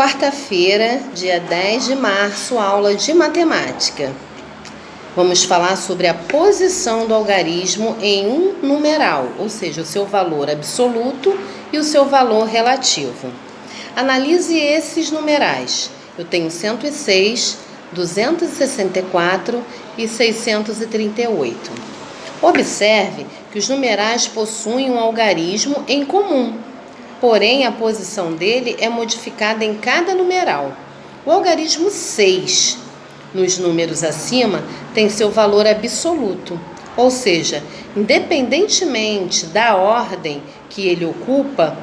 Quarta-feira, dia 10 de março, aula de matemática. Vamos falar sobre a posição do algarismo em um numeral, ou seja, o seu valor absoluto e o seu valor relativo. Analise esses numerais. Eu tenho 106, 264 e 638. Observe que os numerais possuem um algarismo em comum, porém a posição dele é modificada em cada numeral. O algarismo 6, nos números acima, tem seu valor absoluto, ou seja, independentemente da ordem que ele ocupa,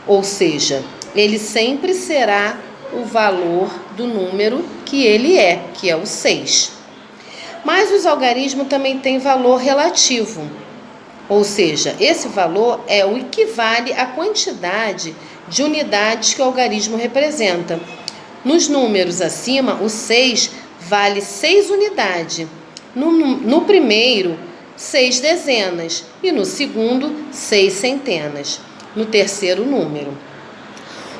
ou seja, ele sempre será o valor do número que ele é, que é o 6. Mas os algarismos também têm valor relativo, ou seja, esse valor é o equivale à quantidade de unidades que o algarismo representa. Nos números acima, o 6 vale 6 unidades. No primeiro, 6 dezenas. E no segundo, 6 centenas. No terceiro número.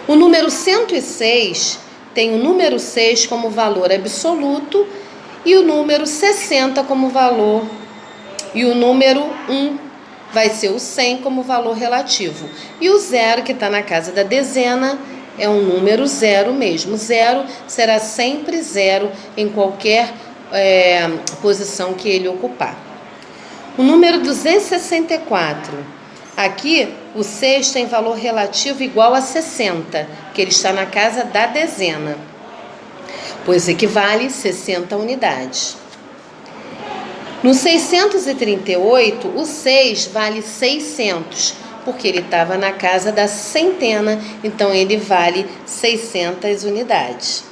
O número 106 tem o número 6 como valor absoluto e o número 60 como valor. E o número 1 vai ser o 100 como valor relativo. E o 0, que está na casa da dezena, é um número 0 mesmo. 0 será sempre 0 em qualquer posição que ele ocupar. O número 264. Aqui, o 6 tem valor relativo igual a 60, que ele está na casa da dezena, pois equivale 60 unidades. No 638, o 6 vale 600, porque ele estava na casa da centena, então ele vale 600 unidades.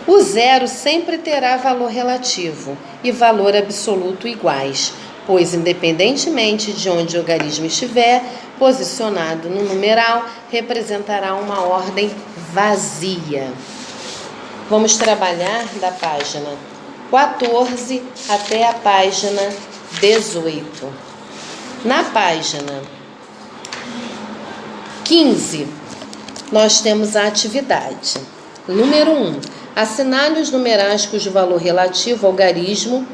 O 0 sempre terá valor relativo e valor absoluto iguais, pois independentemente de onde o algarismo estiver posicionado no numeral, representará uma ordem vazia. Vamos trabalhar da página 14 até a página 18. Na página 15, nós temos a atividade. Número 1. Assinale os numerais cujo valor relativo ao algarismo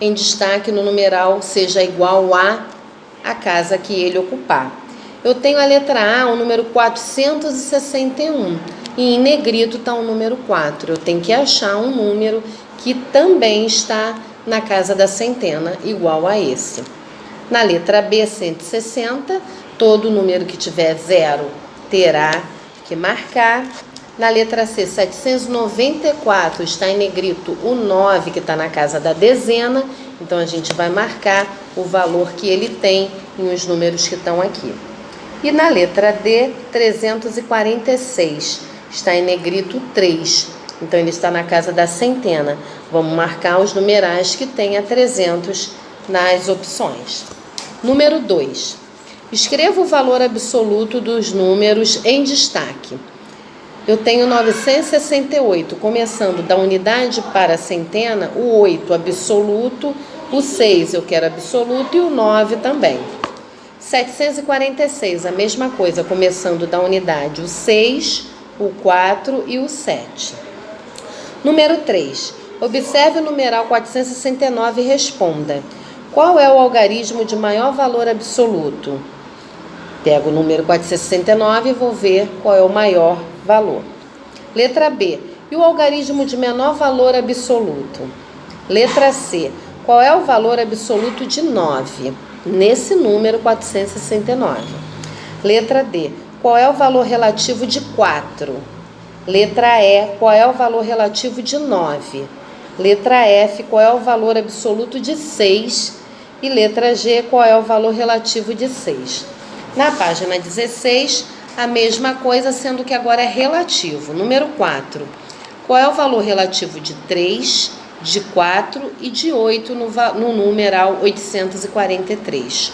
em destaque no numeral seja igual a casa que ele ocupar. Eu tenho a letra A, o número 461, e em negrito está o número 4. Eu tenho que achar um número que também está na casa da centena, igual a esse. Na letra B, 160, todo número que tiver 0 terá que marcar. Na letra C, 794, está em negrito o 9, que está na casa da dezena, então a gente vai marcar o valor que ele tem em os números que estão aqui. E na letra D, 346, está em negrito 3, então ele está na casa da centena. Vamos marcar os numerais que tem a 300 nas opções. Número 2. Escreva o valor absoluto dos números em destaque. Eu tenho 968, começando da unidade para a centena, o 8 absoluto, o 6 eu quero absoluto e o 9 também. 746, a mesma coisa, começando da unidade, o 6, o 4 e o 7. Número 3. Observe o numeral 469 e responda. Qual é o algarismo de maior valor absoluto? Pego o número 469 e vou ver qual é o maior valor. Letra B. E o algarismo de menor valor absoluto? Letra C. Qual é o valor absoluto de 9? Nesse número 469. Letra D. Qual é o valor relativo de 4? Letra E. Qual é o valor relativo de 9? Letra F. Qual é o valor absoluto de 6? E letra G. Qual é o valor relativo de 6? Na página 16, a mesma coisa, sendo que agora é relativo. Número 4. Qual é o valor relativo de 3, de 4 e de 8 no numeral 843?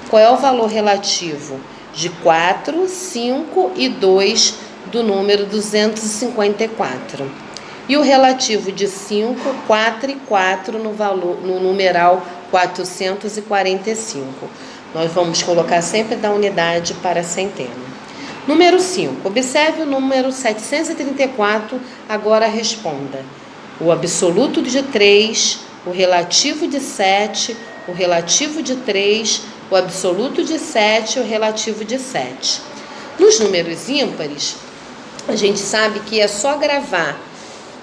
Qual é o valor relativo de 4, 5 e 2 do número 254? E o relativo de 5, 4 e 4 no numeral 445. Nós vamos colocar sempre da unidade para a centena. Número 5. Observe o número 734, agora responda. O absoluto de 3, o relativo de 7, o relativo de 3, o absoluto de 7 e o relativo de 7. Nos números ímpares, a gente sabe que é só gravar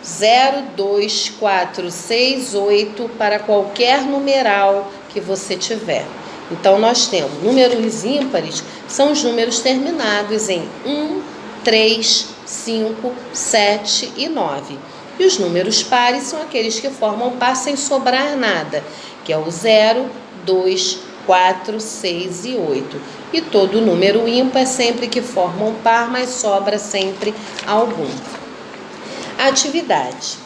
0, 2, 4, 6, 8 para qualquer numeral que você tiver. Então, nós temos números ímpares, são os números terminados em 1, 3, 5, 7 e 9. E os números pares são aqueles que formam par sem sobrar nada, que é o 0, 2, 4, 6 e 8. E todo número ímpar é sempre que forma um par, mas sobra sempre algum. Atividade.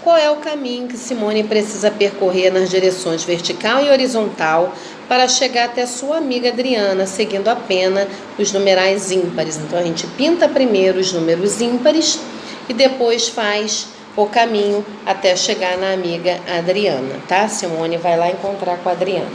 Qual é o caminho que Simone precisa percorrer nas direções vertical e horizontal para chegar até sua amiga Adriana, seguindo apenas os numerais ímpares? Então, a gente pinta primeiro os números ímpares e depois faz o caminho até chegar na amiga Adriana, tá? Simone vai lá encontrar com a Adriana.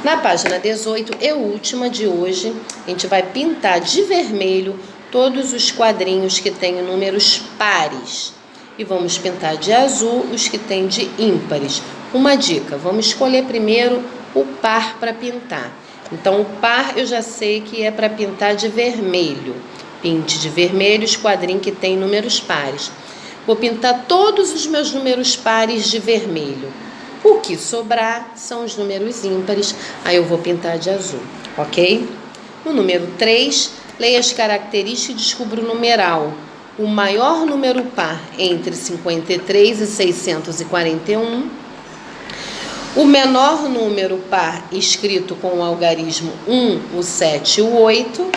Na página 18 e última de hoje, a gente vai pintar de vermelho todos os quadrinhos que têm números pares. E vamos pintar de azul os que têm de ímpares. Uma dica, vamos escolher primeiro o par para pintar. Então, o par eu já sei que é para pintar de vermelho. Pinte de vermelho os quadrinhos que têm números pares. Vou pintar todos os meus números pares de vermelho. O que sobrar são os números ímpares, aí eu vou pintar de azul, ok? No número 3, leia as características e descubra o numeral. O maior número par entre 53 e 641. O menor número par escrito com o algarismo 1, o 7 e o 8.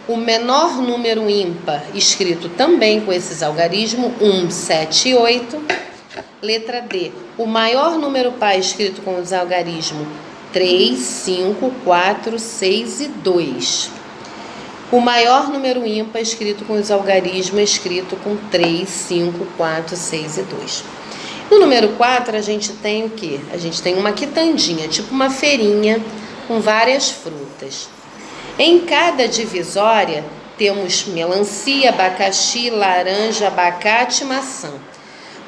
O menor número ímpar escrito também com esses algarismos 1, 7 e 8. Letra D. O maior número par escrito com os algarismos 3, 5, 4, 6 e 2. O maior número ímpar escrito com os algarismos escrito com 3, 5, 4, 6 e 2. No número 4, a gente tem o quê? A gente tem uma quitandinha, tipo uma feirinha com várias frutas. Em cada divisória, temos melancia, abacaxi, laranja, abacate e maçã.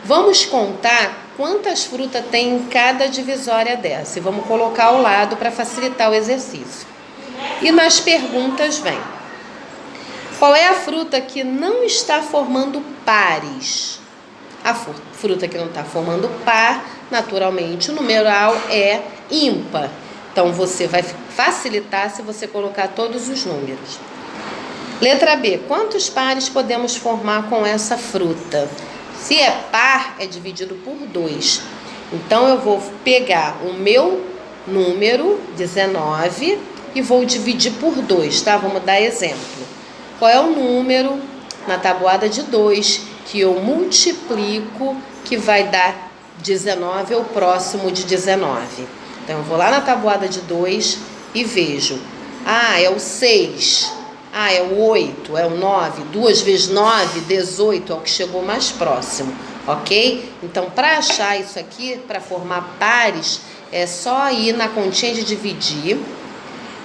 Vamos contar quantas frutas tem em cada divisória dessa. E vamos colocar ao lado para facilitar o exercício. E nas perguntas vem: qual é a fruta que não está formando pares? A fruta que não está formando par, naturalmente, o numeral é ímpar. Então, você vai facilitar se você colocar todos os números. Letra B. Quantos pares podemos formar com essa fruta? Se é par, é dividido por 2. Então, eu vou pegar o meu número, 19, e vou dividir por 2, tá? Vamos dar exemplo. Qual é o número na tabuada de 2 que eu multiplico que vai dar 19 ou próximo de 19? Então, eu vou lá na tabuada de 2 e vejo. É o 6. É o 8, é o 9. 2 vezes 9, 18, é o que chegou mais próximo, ok? Então, para achar isso aqui, para formar pares, é só ir na continha de dividir,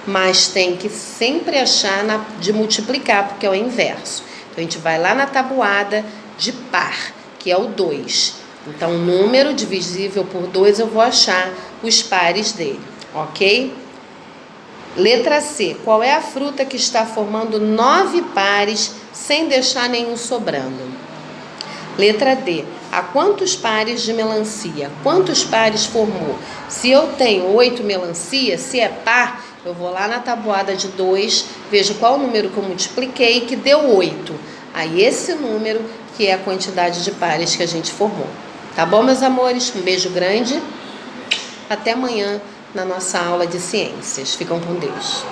mas tem que sempre achar de multiplicar, porque é o inverso. Então, a gente vai lá na tabuada de par, que é o 2. Então, número divisível por 2, eu vou achar os pares dele, ok? Letra C. Qual é a fruta que está formando 9 pares sem deixar nenhum sobrando? Letra D. Há quantos pares de melancia? Quantos pares formou? Se eu tenho 8 melancias, se é par, eu vou lá na tabuada de 2, vejo qual o número que eu multipliquei que deu 8. Aí esse número que é a quantidade de pares que a gente formou. Tá bom, meus amores? Um beijo grande. Até amanhã na nossa aula de ciências. Ficam com Deus.